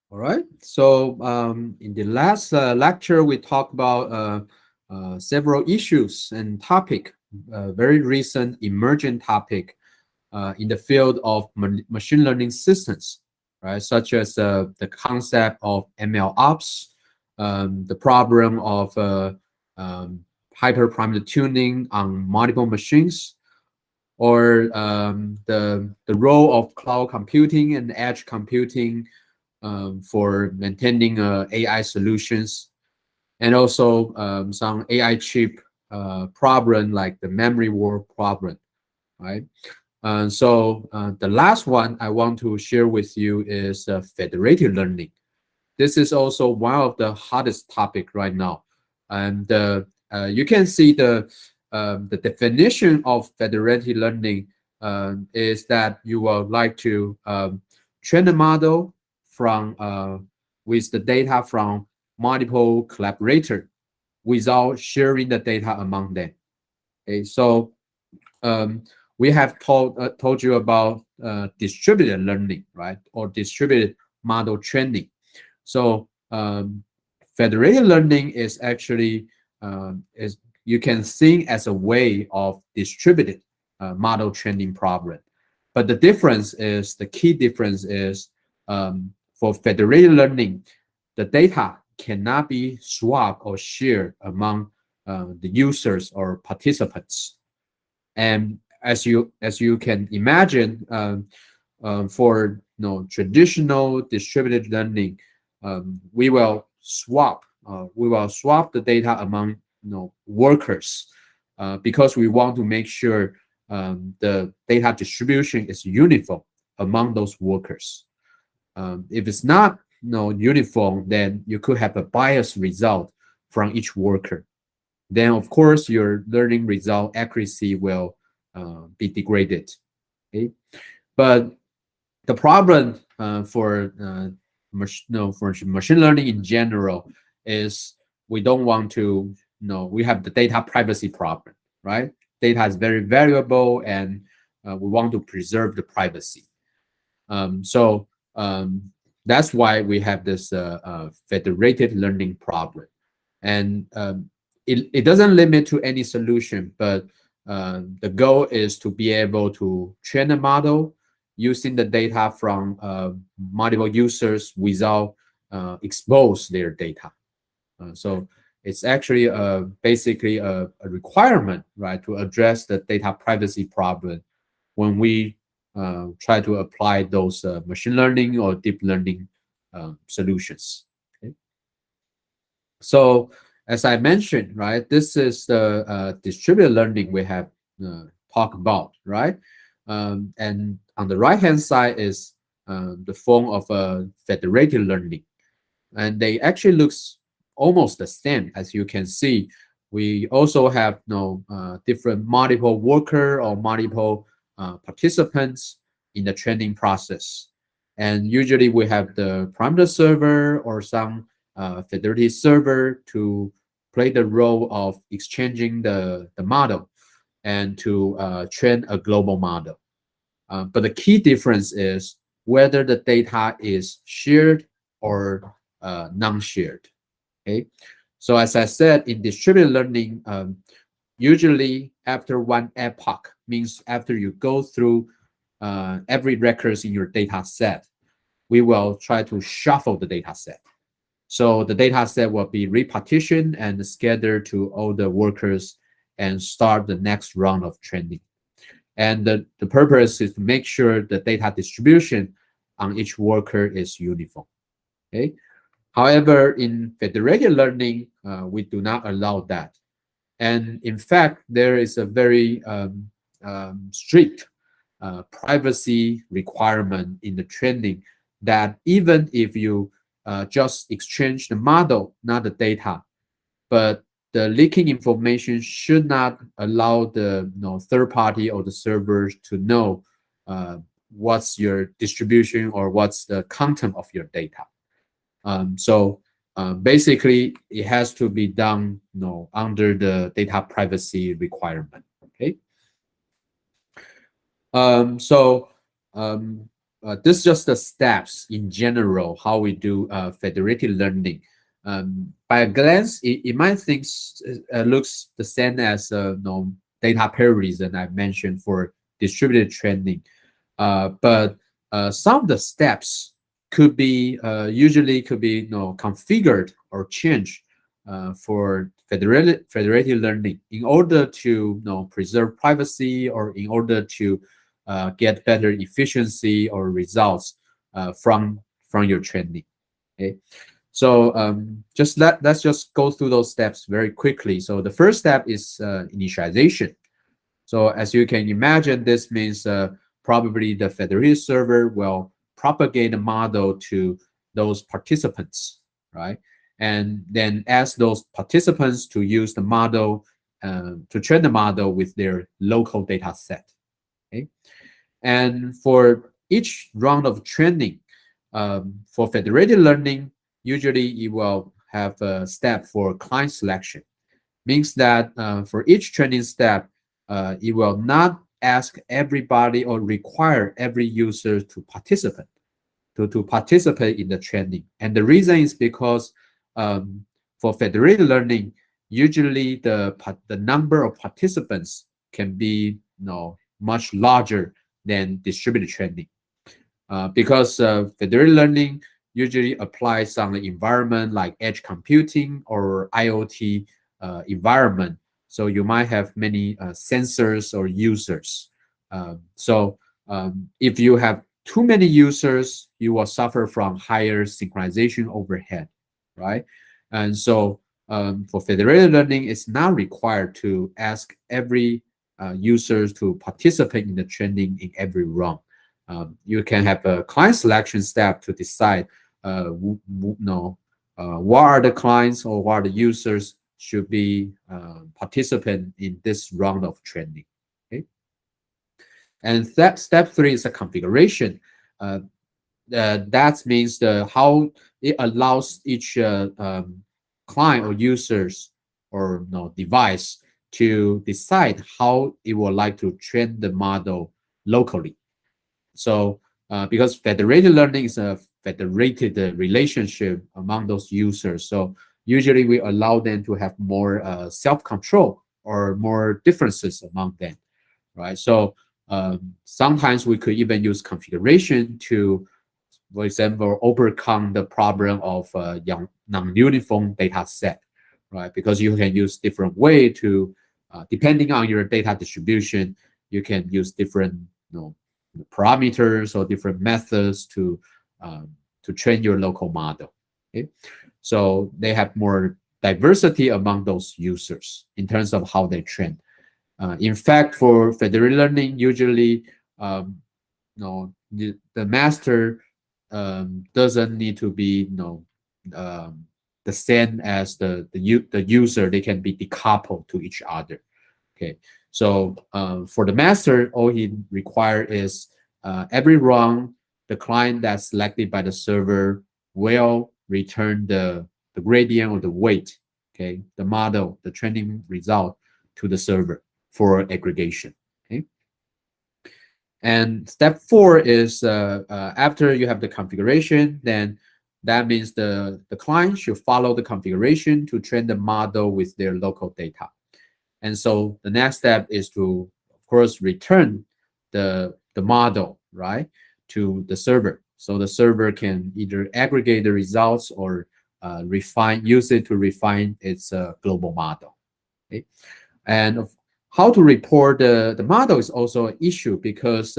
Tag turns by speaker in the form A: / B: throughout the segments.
A: All right. So in the last lecture, we talked about several issues and topic, very recent emerging topic in the field of machine learning systems, right? Such as the concept of ML ops, the problem of um, hyperparameter tuning on multiple machines, or the role of cloud computing and edge computing for maintaining AI solutions, and also some AI chip problem like the memory war problem, right? The last one I want to share with you is federated learning. This is also one of the hottest topic right now, and you can see the definition of federated learning is that you would like to train a model from with the data from multiple collaborator without sharing the data among them. Okay, so um, we have told you about distributed learning, right, or distributed model training. So federated learning is actually is you can think as a way of distributed model training problem. But the key difference is for federated learning, the data cannot be swapped or shared among the users or participants. And as you can imagine, for traditional distributed learning, we will swap the data among workers because we want to make sure the data distribution is uniform among those workers. If it's not uniform, then you could have a biased result from each worker. Then of course your learning result accuracy will be degraded. Okay, but the problem for machine learning in general is we don't want to we have the data privacy problem, right? Data is very valuable, and we want to preserve the privacy. So that's why we have this federated learning problem. And it doesn't limit to any solution, but the goal is to be able to train a model using the data from multiple users without expose their data. So it's actually basically a requirement, right, to address the data privacy problem when we try to apply those machine learning or deep learning solutions. Okay? So as I mentioned, right, this is the distributed learning we have talked about, right? And on the right hand side is the form of federated learning, and they actually looks almost the same. As you can see, we also have different multiple worker or multiple participants in the training process, and usually we have the parameter server or some federated server to play the role of exchanging the model and to train a global model. But the key difference is whether the data is shared or non-shared. Okay, so as I said, in distributed learning, usually after one epoch, means after you go through every records in your data set, we will try to shuffle the data set. So the data set will be repartitioned and scattered to all the workers and start the next round of training. And the purpose is to make sure the data distribution on each worker is uniform. Okay. However, in federated learning, we do not allow that. And in fact, there is a very strict privacy requirement in the training that even if you just exchange the model, not the data, but the leaking information should not allow the third party or the servers to know what's your distribution or what's the content of your data. Basically, it has to be done under the data privacy requirement. Okay. Um, so um, this is just the steps in general how we do federated learning. By a glance, it might think looks the same as data parallelism I mentioned for distributed training, but some of the steps could be usually could be configured or changed for federated learning in order to preserve privacy or in order to get better efficiency or results from your training. Okay, so let's just go through those steps very quickly. So the first step is initialization. So as you can imagine, this means probably the federated server will propagate the model to those participants, right? And then ask those participants to use the model to train the model with their local data set. Okay, and for each round of training, for federated learning, usually you will have a step for client selection. Means that for each training step, it will not ask everybody or require every user to participate in the training. And the reason is because for federated learning, usually the number of participants can be much larger than distributed training. Because federated learning usually applies on the environment like edge computing or IoT environment. So you might have many sensors or users. If you have too many users, you will suffer from higher synchronization overhead, right? And so for federated learning, it's not required to ask every users to participate in the training in every round. You can have a client selection step to decide what are the clients or what are the users should be participant in this round of training. Okay, and step three is a configuration. That means how it allows each client or users or device to decide how it would like to train the model locally. So because federated learning is a federated relationship among those users, so usually we allow them to have more self-control or more differences among them, right? So sometimes we could even use configuration to, for example, overcome the problem of non-uniform data set, right? Because you can use different way to, depending on your data distribution, you can use different parameters or different methods to train your local model. Okay, so they have more diversity among those users in terms of how they train. In fact, for federated learning, usually the master doesn't need to be the same as the user. They can be decoupled to each other. Okay, so for the master, all he require is every round, the client that's selected by the server will return the gradient or the weight, okay, the model, the training result to the server for aggregation. Okay, and step four is after you have the configuration, then that means the client should follow the configuration to train the model with their local data. And so the next step is to, of course, return the model, right, to the server. So the server can either aggregate the results or use it to refine its global model. Okay? And how to report the model is also an issue because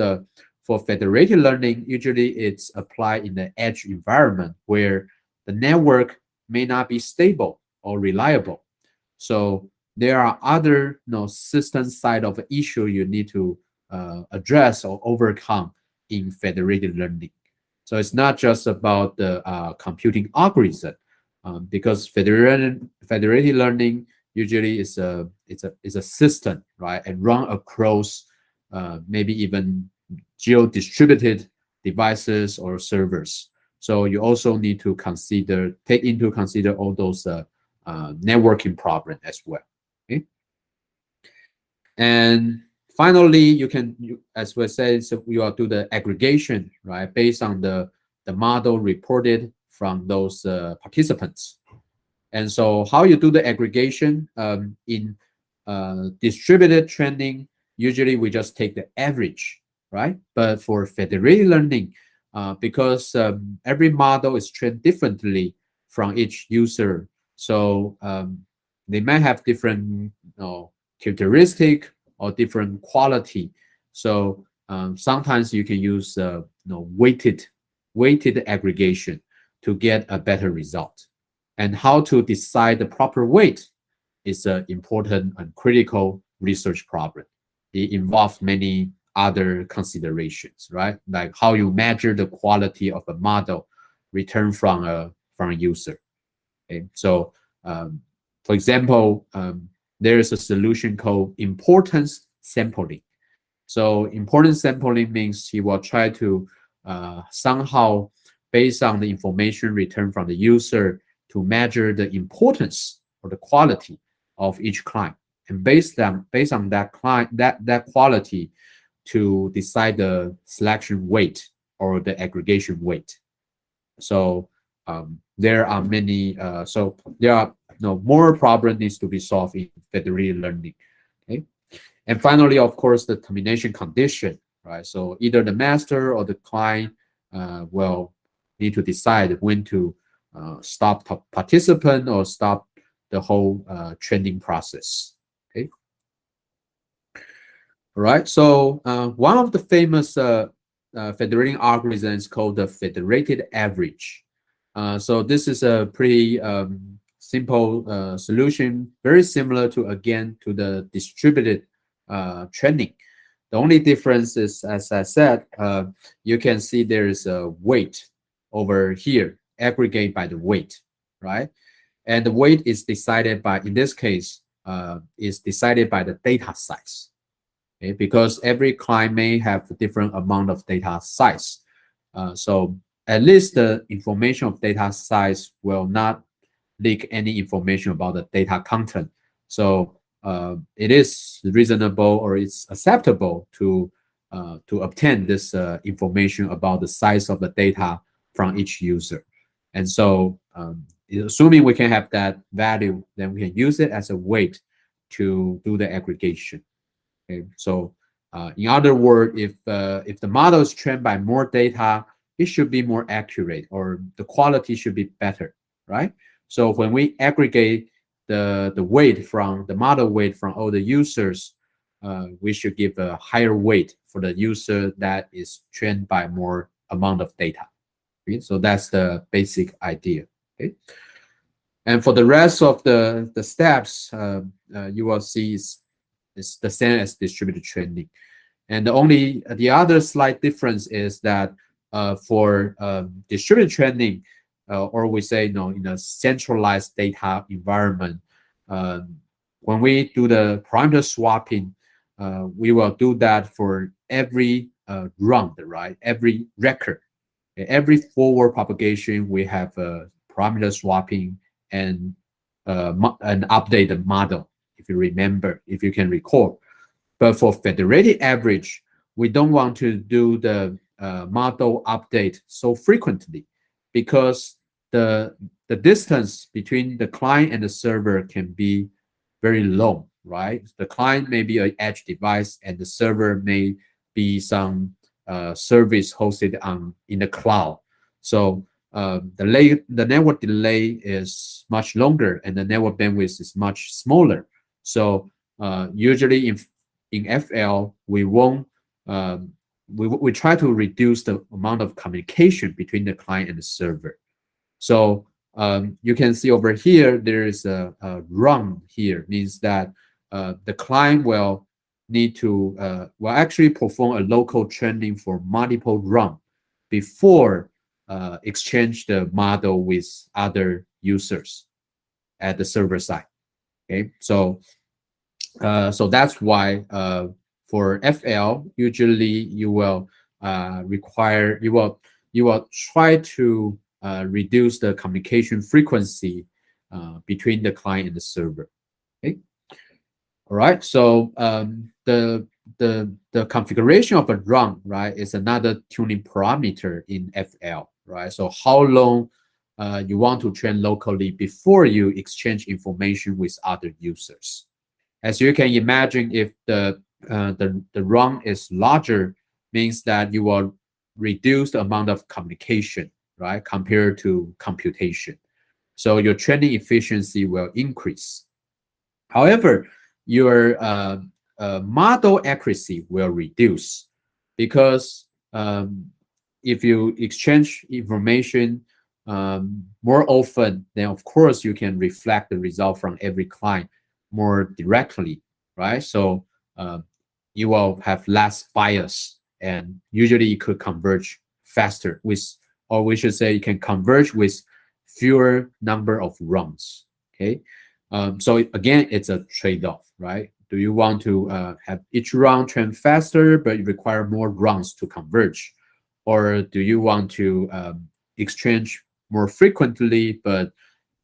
A: for federated learning, usually it's applied in the edge environment where the network may not be stable or reliable. So there are other system side of issue you need to address or overcome in federated learning. So it's not just about the computing algorithm, because federated learning usually is a system, right, and run across maybe even geo-distributed devices or servers. So you also need to take into consider all those networking problem as well. Okay? And finally, as we said, so you will do the aggregation, right, based on the model reported from those participants. And so how you do the aggregation in distributed training, usually we just take the average, right? But for federated learning, because every model is trained differently from each user, so they might have different characteristic or different quality. So sometimes you can use weighted aggregation to get a better result. And how to decide the proper weight is an important and critical research problem. It involves many other considerations, right? Like how you measure the quality of a model returned from a user. Okay, so for example, there is a solution called importance sampling. So importance sampling means he will try to somehow, based on the information returned from the user, to measure the importance or the quality of each client, and based on that client that quality to decide the selection weight or the aggregation weight. So there are many. So there are more problems needs to be solved in federated learning. Okay, and finally, of course, the termination condition. Right. So either the master or the client will need to decide when to stop participant or stop the whole training process. Okay. All right. So one of the famous federating algorithms called the federated average. So this is a pretty simple solution, very similar to the distributed training. The only difference is, as I said, you can see there is a weight over here, aggregate by the weight, right? And the weight is decided by, in this case, is decided by the data size. Okay? Because every client may have a different amount of data size. So at least the information of data size will not leak any information about the data content. So it is reasonable or it's acceptable to obtain this information about the size of the data from each user. And so assuming we can have that value, then we can use it as a weight to do the aggregation. Okay, so in other words, if the model is trained by more data, it should be more accurate or the quality should be better, right? So when we aggregate the weight from the model weight from all the users, we should give a higher weight for the user that is trained by more amount of data. Okay? So that's the basic idea. Okay. And for the rest of the steps, you will see is the same as distributed training. And the other slight difference is that for distributed training, or we say in a centralized data environment, when we do the parameter swapping, we will do that for every round, right? Every record, every forward propagation, we have parameter swapping and update the model. If you remember, if you can recall. But for federated average, we don't want to do the model update so frequently because the distance between the client and the server can be very long, right? The client may be an edge device and the server may be some service hosted in the cloud. So the network delay is much longer and the network bandwidth is much smaller. So usually in FL, we won't we try to reduce the amount of communication between the client and the server. So you can see over here there is a run here, means that the client will need to will actually perform a local training for multiple run before exchange the model with other users at the server side. Okay, so so that's why for FL, usually you will require you will try to reduce the communication frequency between the client and the server. Okay. All right. So the configuration of a run, right, is another tuning parameter in FL, right? So how long you want to train locally before you exchange information with other users. As you can imagine, if the run is larger, means that you will reduce the amount of communication, right, compared to computation. So your training efficiency will increase. However, your model accuracy will reduce because if you exchange information more often, then of course you can reflect the result from every client more directly, right? So you will have less bias, and usually it could converge faster with, or we should say, you can converge with fewer number of runs. Okay, so again, it's a trade-off, right? Do you want to have each run train faster, but you require more runs to converge, or do you want to exchange more frequently, but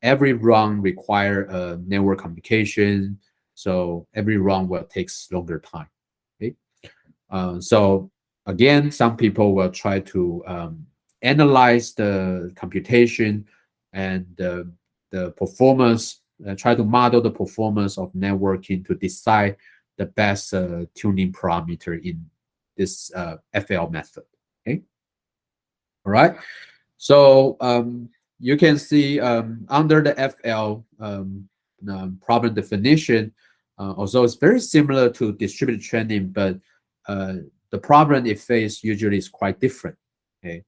A: every run require network communication, so every run will takes longer time. Okay, so again, some people will try to analyze the computation and the performance, try to model the performance of networking to decide the best tuning parameter in this FL method. Okay, all right. So you can see under the FL problem definition, although it's very similar to distributed training, but the problem it faces usually is quite different. Okay,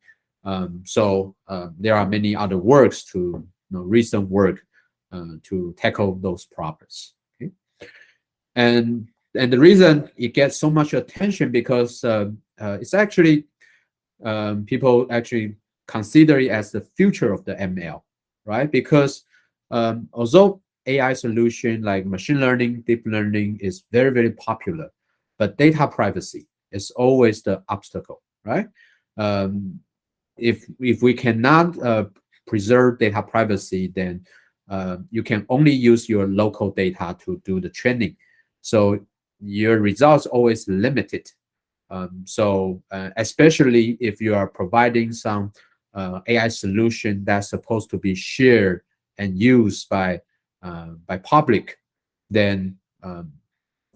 A: so there are many other works to recent work to tackle those problems. Okay, and the reason it gets so much attention because it's actually people actually consider it as the future of the ML, right? Because although AI solution like machine learning, deep learning is very, very popular, but data privacy is always the obstacle, right? Um, if we cannot preserve data privacy, then you can only use your local data to do the training. So your results always limited. So especially if you are providing some AI solution that's supposed to be shared and used by public, then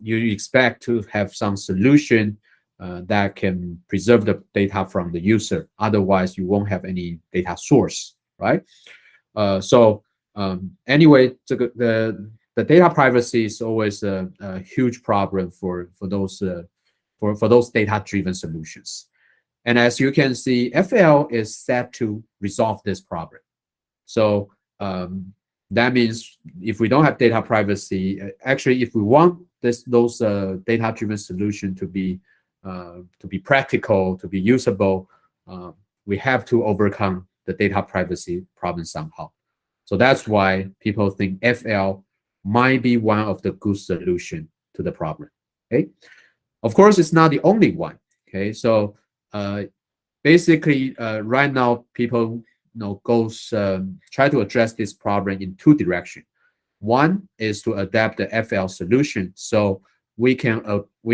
A: you expect to have some solution that can preserve the data from the user. Otherwise, you won't have any data source, right? So anyway, the data privacy is always a huge problem for those for those data-driven solutions. And as you can see, FL is set to resolve this problem. So that means if we don't have data privacy, actually, if we want those data-driven solution to be practical, to be usable, we have to overcome the data privacy problem somehow. So that's why people think FL might be one of the good solution to the problem. Okay, of course, it's not the only one. Okay, so basically, right now, people try to address this problem in two directions. One is to adapt the FL solution so we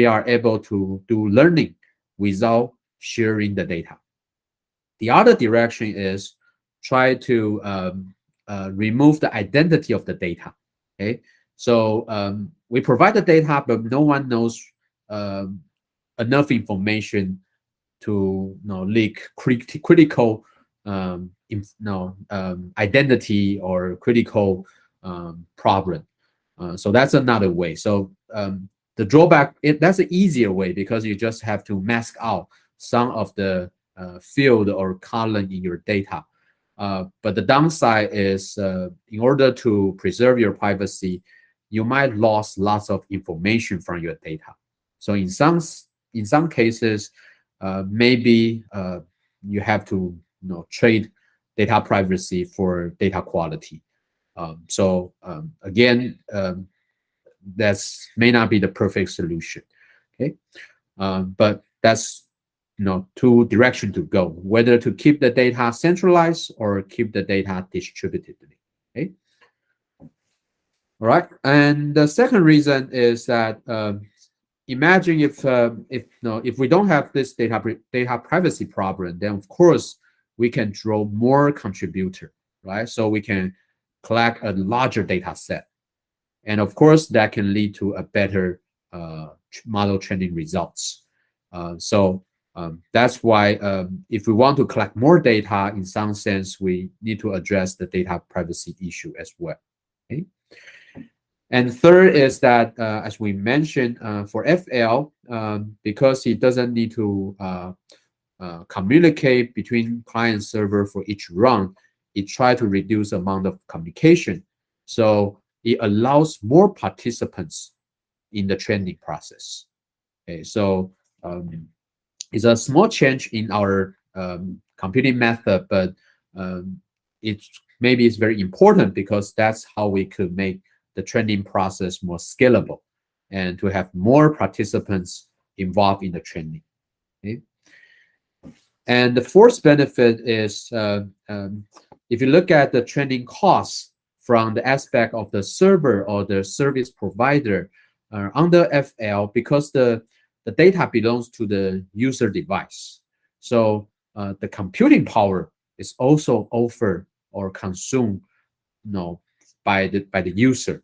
A: are able to do learning without sharing the data. The other direction is try to remove the identity of the data. Okay, so we provide the data, but no one knows enough information to leak critical identity or critical problem. So that's another way. So the drawback, that's an easier way because you just have to mask out some of the field or column in your data. But the downside is in order to preserve your privacy, you might lose lots of information from your data. So in some cases, maybe you have to trade data privacy for data quality. So again, that's may not be the perfect solution. Okay, but that's two directions to go: whether to keep the data centralized or keep the data distributedly. Okay. All right, and the second reason is that imagine if no, if we don't have this data privacy problem, then of course we can draw more contributor, right? So we can collect a larger data set, and of course that can lead to a better model training results. That's why if we want to collect more data, in some sense, we need to address the data privacy issue as well. Okay? And third is that, as we mentioned, for FL, because it doesn't need to communicate between client and server for each run, it tries to reduce the amount of communication. So it allows more participants in the training process. Okay, so it's a small change in our computing method, but it's maybe it's very important because that's how we could make the training process more scalable and to have more participants involved in the training. Okay? And the fourth benefit is if you look at the training costs from the aspect of the server or the service provider under FL, because the data belongs to the user device. So the computing power is also offered or consumed, by the user.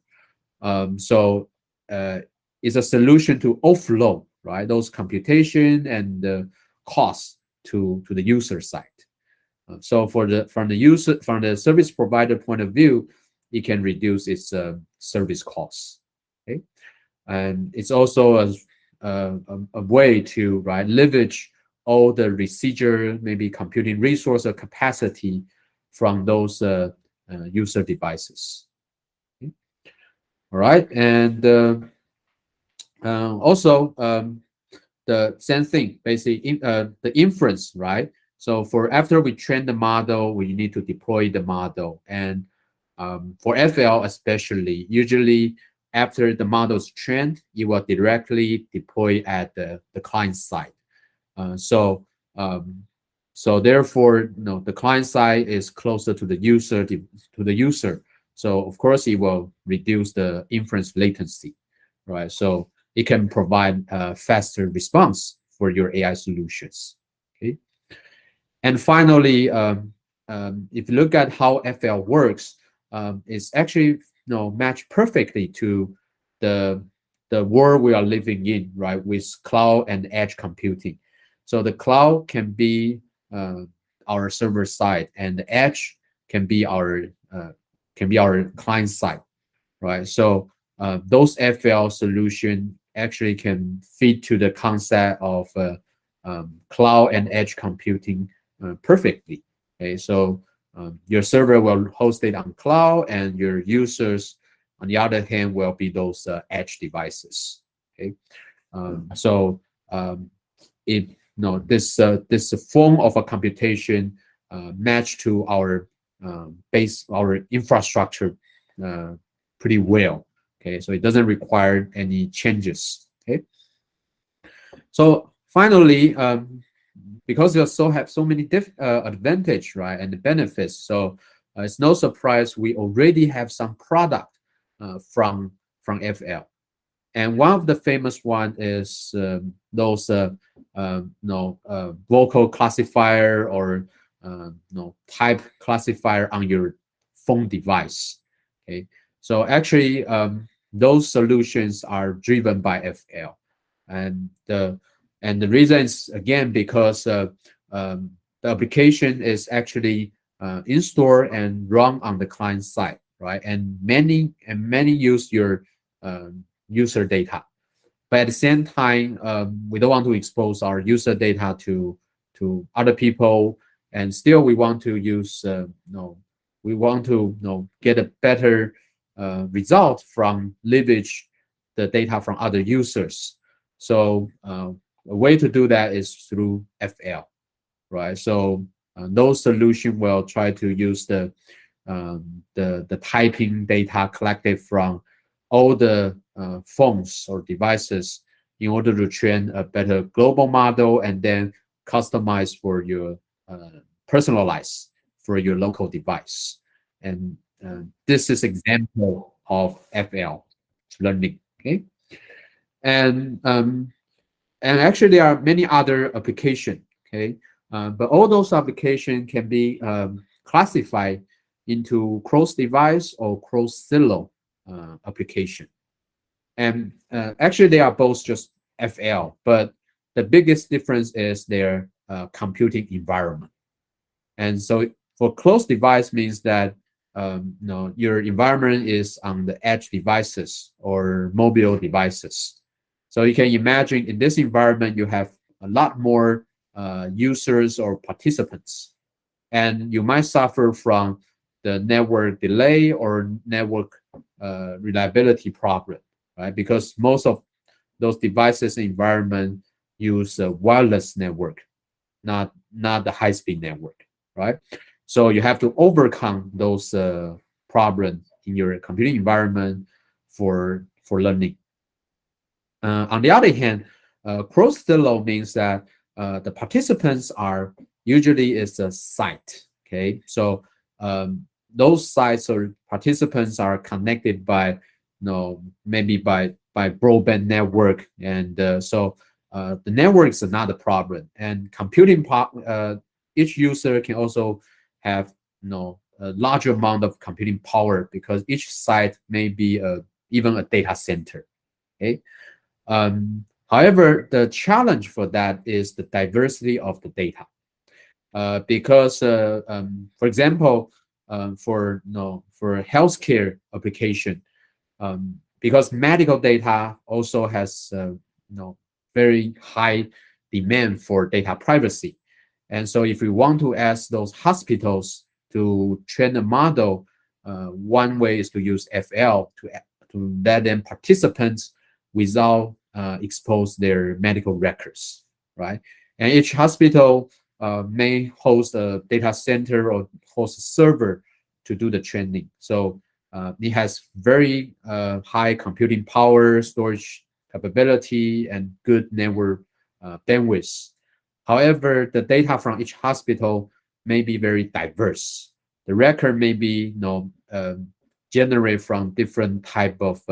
A: So it's a solution to offload, right, those computation and the costs to the user side. So from the service provider point of view, it can reduce its service costs. Okay, and it's also a way to leverage all the residual maybe computing resource or capacity from those user devices. Okay. All right, and also the same thing, basically the inference, right? So for after we train the model, we need to deploy the model, and for FL especially, usually after the model is trained, it will directly deploy at the client side. So therefore, the client side is closer to the user. So of course, it will reduce the inference latency, right? So it can provide a faster response for your AI solutions. Okay. And finally, if you look at how FL works, it's actually matched perfectly to the world we are living in, right? With cloud and edge computing. So the cloud can be our server side, and the edge can be our client side, right? So those FL solution actually can fit to the concept of cloud and edge computing perfectly. Okay, so your server will host it on cloud, and your users, on the other hand, will be those edge devices. Okay, so it this form of a computation match to our our infrastructure pretty well. Okay, so it doesn't require any changes. Okay, so finally, because you also have so many advantage, right, and the benefits, so it's no surprise we already have some product from FL, and one of the famous one is those vocal classifier or type classifier on your phone device. Okay, so actually those solutions are driven by FL, and the reason is again because the application is actually installed and run on the client side, right? And many use your user data, but at the same time, we don't want to expose our user data to other people, and still we want to use we want to get a better result from leverage the data from other users. So a way to do that is through FL, right? So those solution will try to use the typing data collected from all the phones or devices in order to train a better global model, and then customize for your personalize for your local device. And this is example of FL learning. Okay. and actually there are many other applications. Okay, but all those applications can be classified into cross device or cross silo application. And actually they are both just FL, but the biggest difference is their computing environment. And so for closed device means that your environment is on the edge devices or mobile devices. So you can imagine in this environment, you have a lot more users or participants, and you might suffer from the network delay or network reliability problem, right? Because most of those devices environment use a wireless network, not the high-speed network, right? So you have to overcome those problems in your computing environment for learning. On the other hand, cross-silo means that the participants are usually is a site. Okay, so those sites or participants are connected by, maybe by broadband network, and so the network is another problem. And each user can also have a large amount of computing power because each site may be even a data center. Okay. However, the challenge for that is the diversity of the data. Because, for example, for healthcare application, because medical data also has very high demand for data privacy. And so if we want to ask those hospitals to train a model, one way is to use FL to let them participants without expose their medical records, right? And each hospital may host a data center or host a server to do the training. So it has very high computing power, storage capability, and good network bandwidth. However, the data from each hospital may be very diverse. The record may be generated from different type of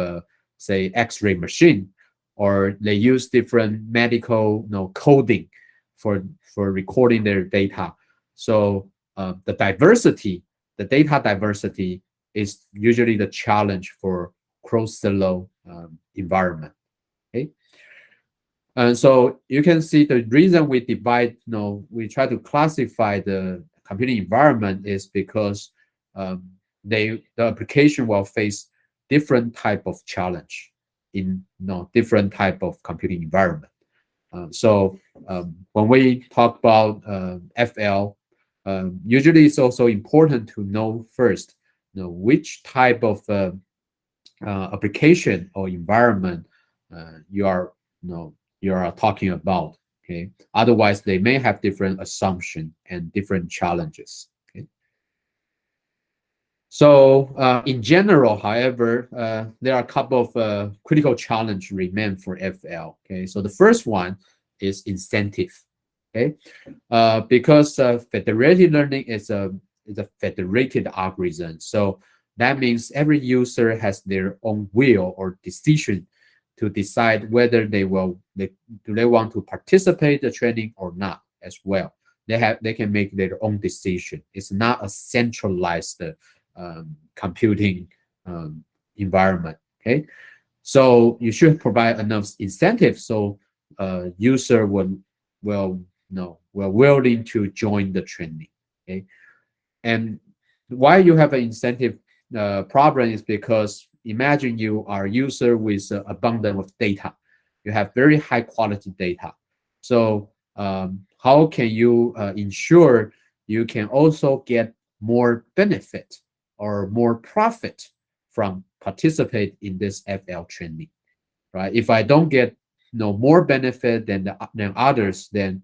A: say X-ray machine, or they use different medical coding for recording their data. So the data diversity is usually the challenge for cross-silo environment. Okay, and so you can see the reason we divide, we try to classify the computing environment is because the application will face different type of challenge in different type of computing environment. So when we talk about FL, usually it's also important to know first, which type of application or environment you are, you are talking about. Okay, otherwise they may have different assumption and different challenges. Okay. So in general, however, there are a couple of critical challenge remain for FL. Okay, so the first one is incentive. Okay, because federated learning is a federated algorithm. So that means every user has their own will or decision to decide whether do they want to participate in the training or not as well. They can make their own decision. It's not a centralized computing environment. Okay, so you should provide enough incentive so user will will willing to join the training. Okay, and why you have an incentive problem is because imagine you are a user with abundance of data. You have very high quality data. So how can you ensure you can also get more benefit or more profit from participate in this FL training, right? If I don't get more benefit than others, then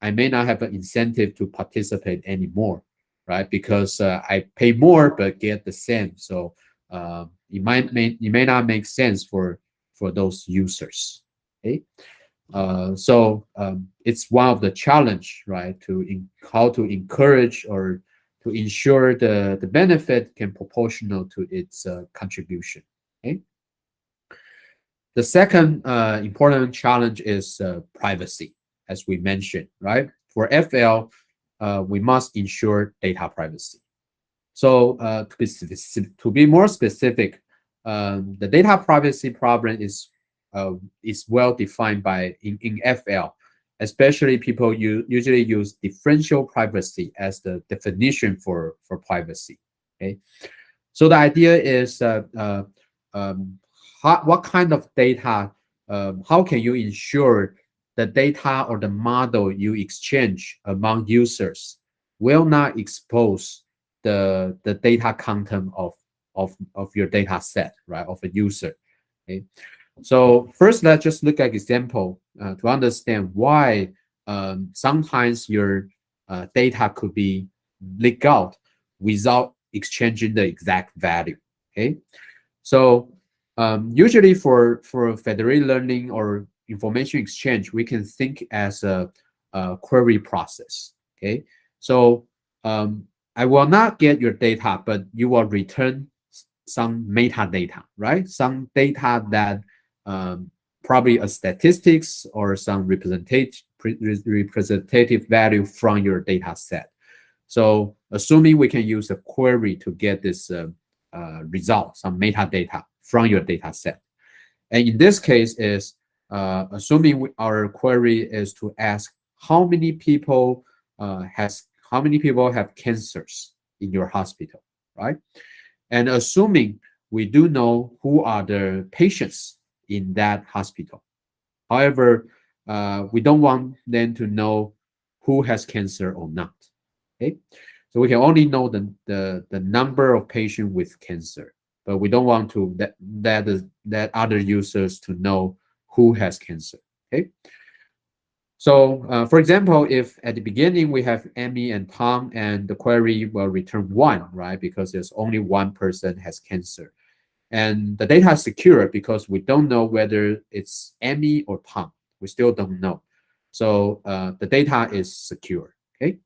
A: I may not have an incentive to participate anymore, right? Because I pay more but get the same. So it may not make sense for those users. Okay, so it's one of the challenge, right? How to encourage or to ensure the benefit can proportional to its contribution. Okay. The second important challenge is privacy, as we mentioned, right? For FL, we must ensure data privacy. So to be more specific, the data privacy problem is well defined by in FL. Especially people usually use differential privacy as the definition for privacy. Okay, so the idea is um, what kind of data, how can you ensure the data or the model you exchange among users will not expose the data content of your data set, right, of a user. Okay. So first, let's just look at example to understand why sometimes your data could be leaked out without exchanging the exact value. Okay, so usually for federated learning or information exchange, we can think as a query process. Okay, so I will not get your data, but you will return some metadata, right? Some data that um, probably a statistics or some representative value from your data set. So assuming we can use a query to get this result, some metadata from your data set. And in this case is assuming our query is to ask how many people how many people have cancers in your hospital, right? And assuming we do know who are the patients in that hospital. However, we don't want them to know who has cancer or not. Okay, so we can only know the number of patients with cancer, but we don't want to that other users to know who has cancer. Okay, so for example, if at the beginning we have Amy and Tom, and the query will return 1, right, because there's only one person has cancer, and the data is secure because we don't know whether it's Amy or Tom. We still don't know. So the data is secure. Okay.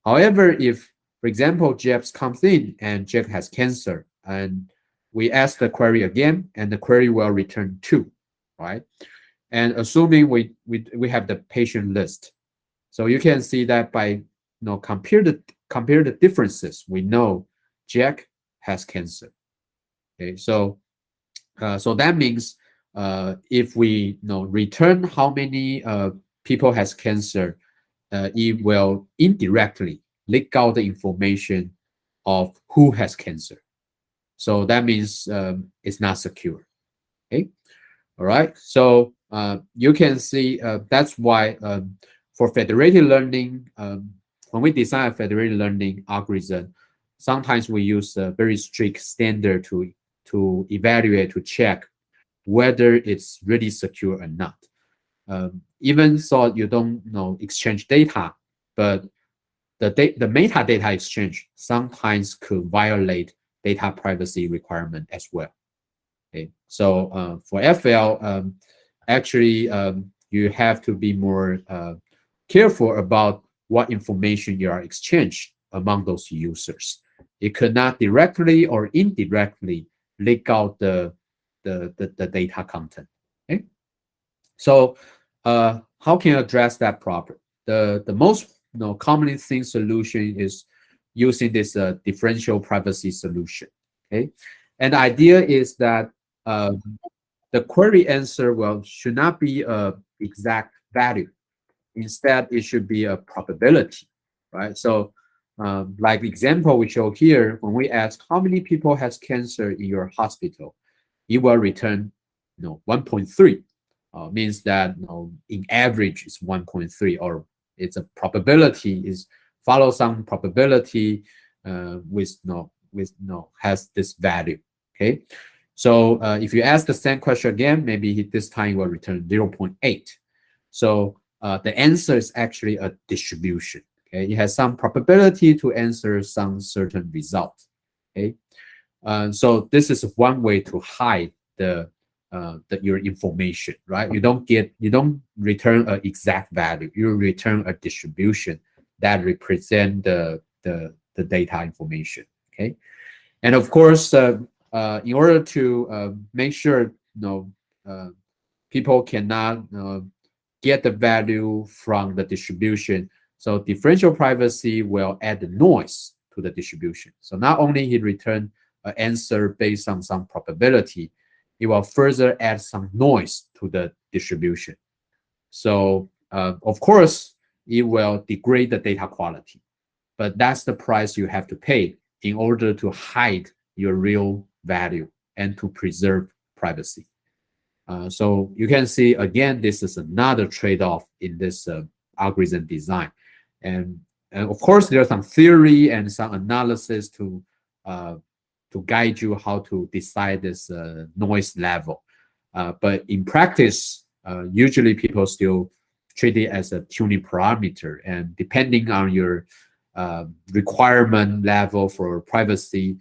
A: However, if, for example, Jeff comes in and Jeff has cancer, and we ask the query again, and the query will return 2, right? And assuming we have the patient list, so you can see that by compare the differences, we know Jack has cancer. Okay, so so that means if we return how many people has cancer, it will indirectly leak out the information of who has cancer. So that means it's not secure. Okay, all right. So you can see that's why for federated learning, when we design a federated learning algorithm, sometimes we use a very strict standard to evaluate, to check whether it's really secure or not. Even so, you don't exchange data, but the metadata exchange sometimes could violate data privacy requirement as well. Okay, so for FL, actually you have to be more careful about what information you are exchanged among those users. It could not directly or indirectly leak out the data content. Okay, so how can you address that problem? The most commonly seen solution is using this differential privacy solution. Okay, and the idea is that the query answer should not be a exact value. Instead, it should be a probability, right? So, like the example we show here, when we ask how many people has cancer in your hospital, it will return, 1.3. Means that in average it's 1.3, or it's a probability is follow some probability has this value. Okay, so if you ask the same question again, maybe this time it will return 0.8. So the answer is actually a distribution. Okay, it has some probability to answer some certain result. Okay, so this is one way to hide your information, right? You don't return an exact value. You return a distribution that represent the data information. Okay, and of course, in order to make sure people cannot get the value from the distribution. So differential privacy will add the noise to the distribution. So not only he return an answer based on some probability, it will further add some noise to the distribution. So of course, it will degrade the data quality, but that's the price you have to pay in order to hide your real value and to preserve privacy. So you can see, again, this is another trade-off in this algorithm design. And of course, there's some theory and some analysis to guide you how to decide this noise level. But in practice, usually people still treat it as a tuning parameter. And depending on your requirement level for privacy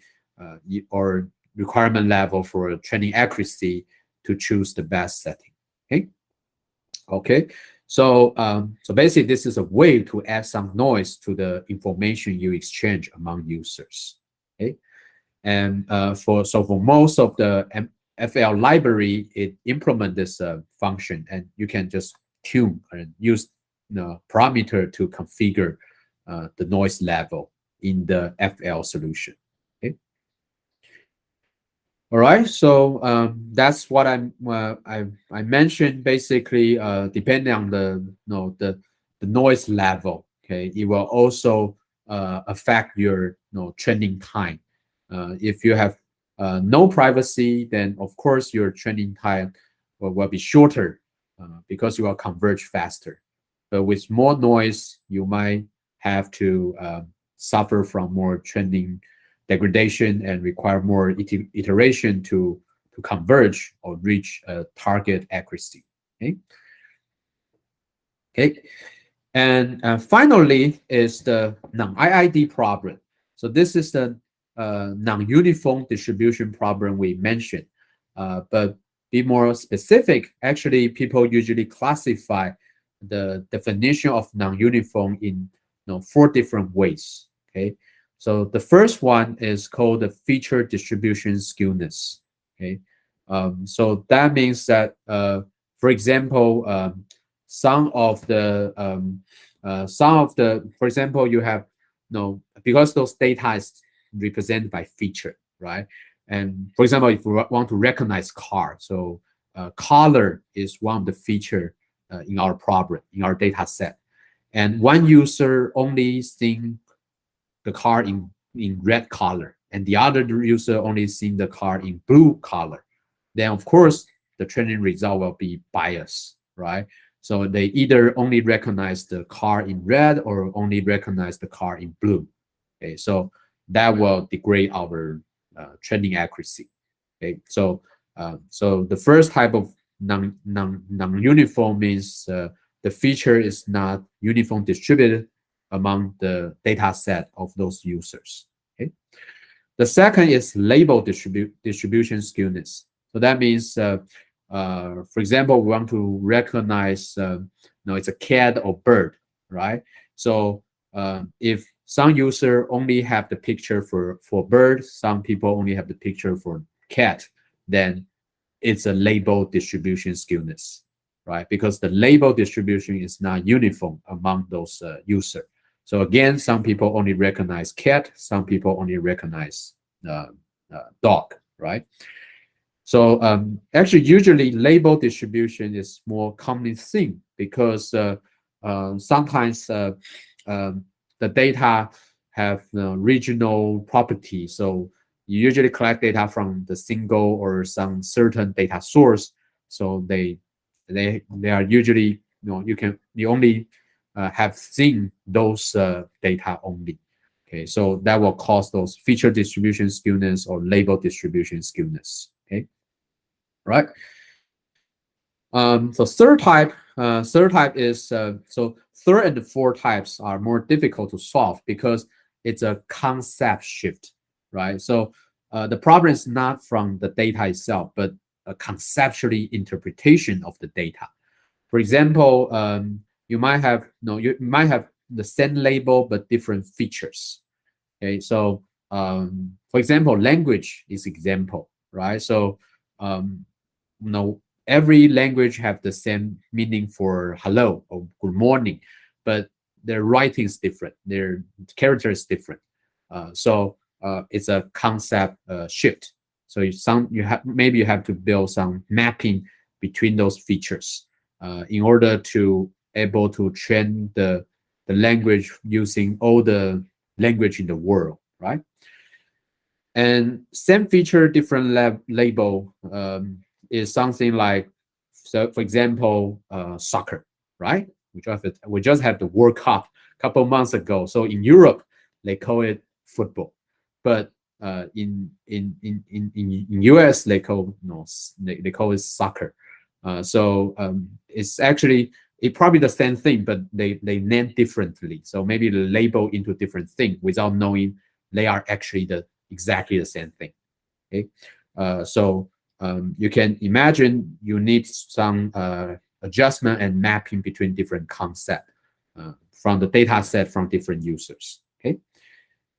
A: or requirement level for training accuracy, to choose the best setting. Okay. So so basically, this is a way to add some noise to the information you exchange among users. Okay. And for most of the FL library, it implement this function, and you can just tune and use the parameter to configure the noise level in the FL solution. Okay. All right, so that's what I mentioned. Basically, depending on the noise level, okay, it will also affect your training time. If you have no privacy, then of course your training time will be shorter because you will converge faster. But with more noise, you might have to suffer from more training degradation and require more iteration to converge or reach a target accuracy. Okay. And finally is the non-IID problem. So this is the non-uniform distribution problem we mentioned. But be more specific, actually, people usually classify the definition of non-uniform in 4 different ways. Okay. So the first one is called the feature distribution skewness. Okay. So that means that, for example, for example, you have because those data is represented by feature, right? And for example, if we want to recognize car, so color is one of the feature in our problem, in our data set. And one user only seeing the car in red color, and the other user only seeing the car in blue color, then of course the training result will be biased, right? So they either only recognize the car in red or only recognize the car in blue. Okay, so that will degrade our training accuracy. Okay, so so the first type of non-uniform means the feature is not uniform distributed among the data set of those users. Okay. The second is label distribution skewness. So that means, for example, we want to recognize, it's a cat or bird, right? So if some user only have the picture for bird, some people only have the picture for cat, then it's a label distribution skewness, right? Because the label distribution is not uniform among those users. So again, some people only recognize cat, some people only recognize dog, right? So actually, usually label distribution is more common thing because sometimes the data have regional property. So you usually collect data from the single or some certain data source. So they are usually you only have seen those data only. Okay, so that will cause those feature distribution skewness or label distribution skewness. Okay, right. So third type is so third and fourth types are more difficult to solve because it's a concept shift, right? So the problem is not from the data itself, but a conceptually interpretation of the data. For example, you might have the same label but different features. Okay, so for example, language is example, right? So every language have the same meaning for hello or good morning, but their writing is different, their character is different. So it's a concept shift. So you have maybe you have to build some mapping between those features in order to able to train the language using all the language in the world, right? And same feature, different label is something like, so for example, soccer, right? We just had the World Cup a couple months ago. So in Europe, they call it football, but in US they call no they call it soccer. So it's actually it probably the same thing, but they name differently. So maybe the label into different thing without knowing they are actually the exactly the same thing. Okay, so you can imagine you need some adjustment and mapping between different concepts from the data set from different users. Okay,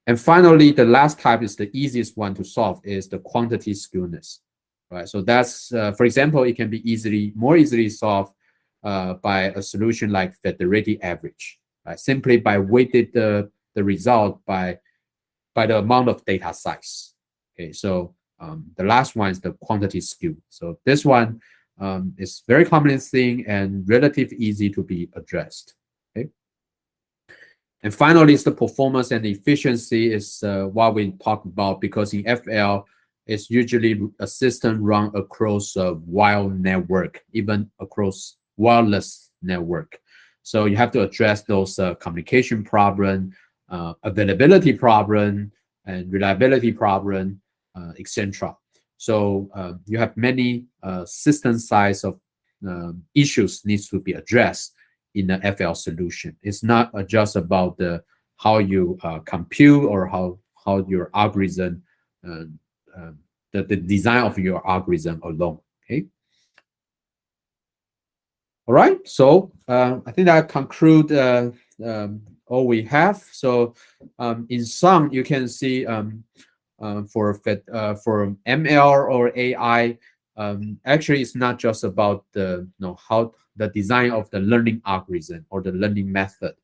A: and finally, the last type is the easiest one to solve is the quantity skewness. Right, so that's for example, it can be more easily solved by a solution like federated average, right? Simply by weighted the result by the amount of data size. Okay, so the last one is the quantity skew. So this one is very common thing and relatively easy to be addressed. Okay, and finally, is the performance and efficiency is what we talk about, because in FL, it's usually a system run across a wired network, even across wireless network. So you have to address those communication problem, availability problem, and reliability problem, etc. So you have many system size of issues needs to be addressed in the FL solution. It's not just about the how you compute or how your algorithm, uh, uh, the design of your algorithm alone. Okay. All right. So I think that conclude all we have. So in sum, you can see for ML or AI, actually it's not just about the how the design of the learning algorithm or the learning method.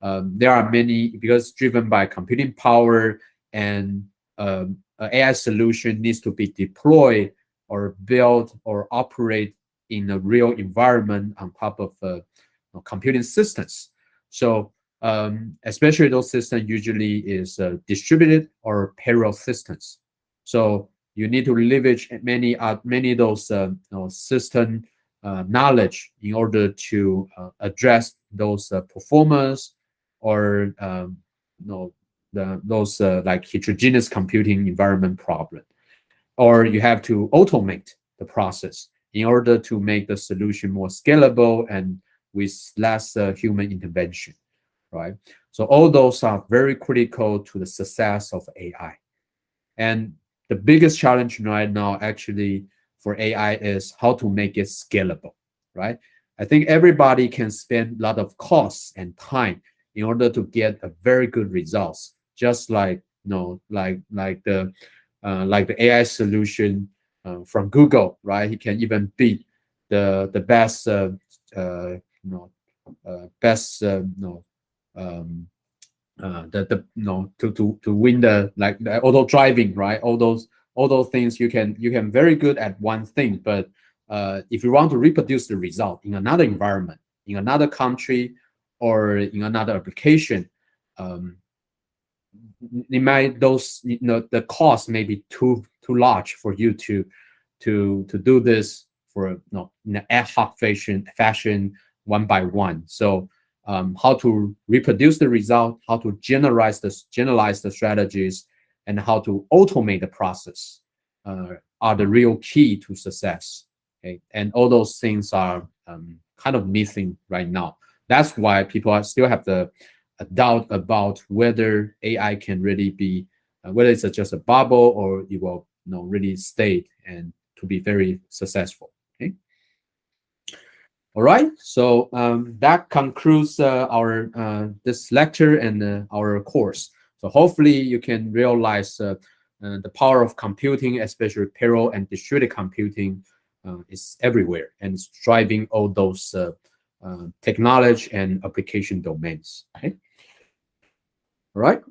A: There are many, because driven by computing power, and an AI solution needs to be deployed or built or operate in a real environment on top of computing systems. So especially those systems usually is distributed or parallel systems. So you need to leverage many of those system knowledge in order to address those performance or those like heterogeneous computing environment problem, or you have to automate the process in order to make the solution more scalable and with less human intervention, right? So all those are very critical to the success of AI. And the biggest challenge right now actually for AI is how to make it scalable, right? I think everybody can spend a lot of costs and time in order to get a very good results, just like like the AI solution from Google, right? He can even beat the best best the to win the auto driving, right? All those things you can very good at one thing, but if you want to reproduce the result in another environment, in another country, or in another application, um, it might those the cost may be too large for you to do this for in an ad hoc fashion one by one. So how to reproduce the result, how to generalize the strategies, and how to automate the process are the real key to success. Okay, and all those things are kind of missing right now. That's why people still have a doubt about whether AI can really be whether it's just a bubble or it will really stay and to be very successful. Okay. All right. So that concludes our this lecture and our course. So hopefully you can realize the power of computing, especially parallel and distributed computing, is everywhere and it's driving all those technology and application domains. Okay. All right.